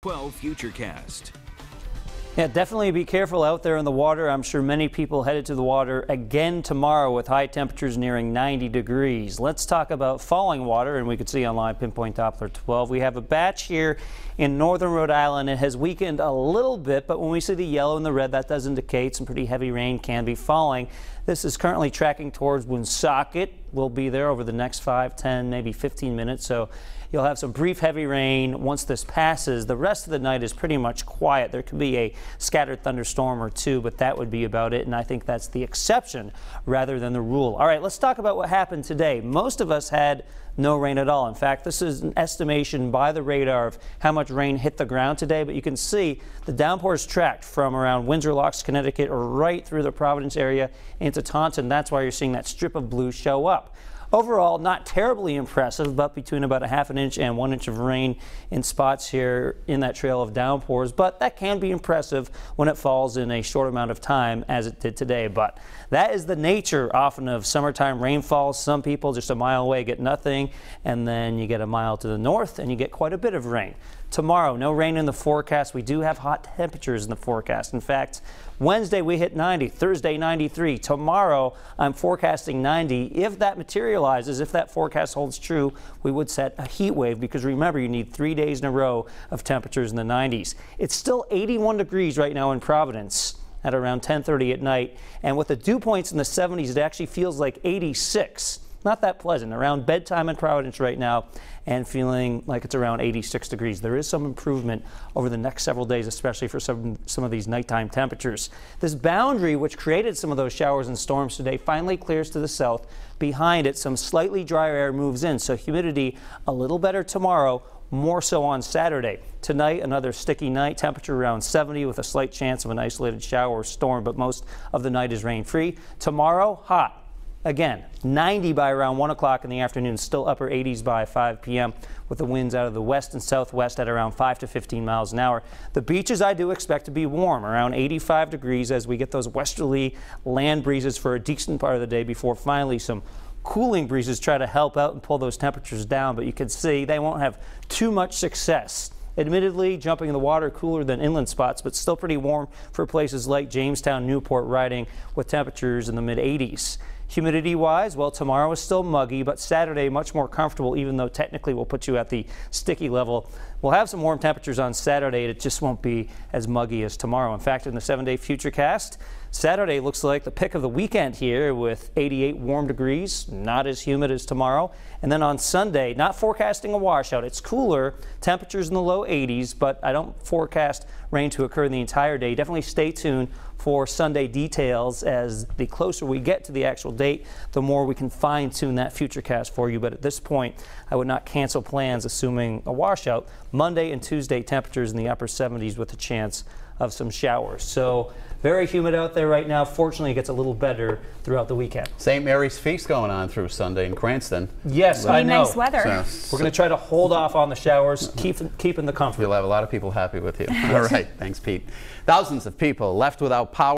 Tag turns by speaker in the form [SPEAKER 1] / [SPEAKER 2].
[SPEAKER 1] 12 Futurecast.
[SPEAKER 2] Yeah, definitely be careful out there in the water. I'm sure many people headed to the water again tomorrow with high temperatures nearing 90 degrees. Let's talk about falling water, and we can see online Pinpoint Doppler 12. We have a batch here in northern Rhode Island. It has weakened a little bit, but when we see the yellow and the red, that does indicate some pretty heavy rain can be falling. This is currently tracking towards Woonsocket. We'll be there over the next 5, 10, maybe 15 minutes. So you'll have some brief heavy rain once this passes. The rest of the night is pretty much quiet. There could be a scattered thunderstorm or two, but that would be about it. And I think that's the exception rather than the rule. All right, let's talk about what happened today. Most of us had no rain at all. In fact, this is an estimation by the radar of how much rain hit the ground today, but you can see the downpours tracked from around Windsor Locks, Connecticut, or right through the Providence area into Taunton. That's why you're seeing that strip of blue show up. Overall, not terribly impressive, but between about a ½ inch and 1 inch of rain in spots here in that trail of downpours. But that can be impressive when it falls in a short amount of time, as it did today. But that is the nature often of summertime rainfall. Some people just a mile away get nothing, and then you get a mile to the north and you get quite a bit of rain. Tomorrow, no rain in the forecast. We do have hot temperatures in the forecast. In fact, Wednesday we hit 90, Thursday 93. Tomorrow I'm forecasting 90. If that materializes, if that forecast holds true, we would set a heat wave, because remember, you need 3 days in a row of temperatures in the 90s. It's still 81 degrees right now in Providence at around 10:30 at night, and with the dew points in the 70s, it actually feels like 86. Not that pleasant. Around bedtime in Providence right now, and feeling like it's around 86 degrees. There is some improvement over the next several days, especially for some of these nighttime temperatures. This boundary, which created some of those showers and storms today, finally clears to the south. Behind it, some slightly drier air moves in, so humidity a little better tomorrow, more so on Saturday. Tonight, another sticky night, temperature around 70 with a slight chance of an isolated shower or storm, but most of the night is rain-free. Tomorrow, hot. Again, 90 by around 1 o'clock in the afternoon, still upper 80s by 5 p.m. with the winds out of the west and southwest at around 5 to 15 miles an hour. The beaches I do expect to be warm, around 85 degrees, as we get those westerly land breezes for a decent part of the day before finally some cooling breezes try to help out and pull those temperatures down. But you can see they won't have too much success. Admittedly, jumping in the water cooler than inland spots, but still pretty warm for places like Jamestown, Newport, Riding, with temperatures in the mid-80s. Humidity-wise, well, tomorrow is still muggy, but Saturday much more comfortable, even though technically we'll put you at the sticky level. We'll have some warm temperatures on Saturday. It just won't be as muggy as tomorrow. In fact, in the 7-day Futurecast, Saturday looks like the pick of the weekend here with 88 warm degrees, not as humid as tomorrow. And then on Sunday, not forecasting a washout. It's cooler, temperatures in the low 80s, but I don't forecast rain to occur the entire day. Definitely stay tuned for Sunday details, as the closer we get to the actual date, the more we can fine-tune that Futurecast for you. But at this point, I would not cancel plans assuming a washout. Monday and Tuesday, temperatures in the upper 70s with a chance of some showers. So very humid out there right now. Fortunately, it gets a little better throughout the weekend.
[SPEAKER 3] St. Mary's Feast going on through Sunday in Cranston.
[SPEAKER 2] Yes, I know.
[SPEAKER 4] Nice weather.
[SPEAKER 3] So,
[SPEAKER 2] we're going to try to hold off on the showers, keeping the comfort.
[SPEAKER 3] You'll have a lot of people happy with you. All right, thanks, Pete. Thousands of people left without power.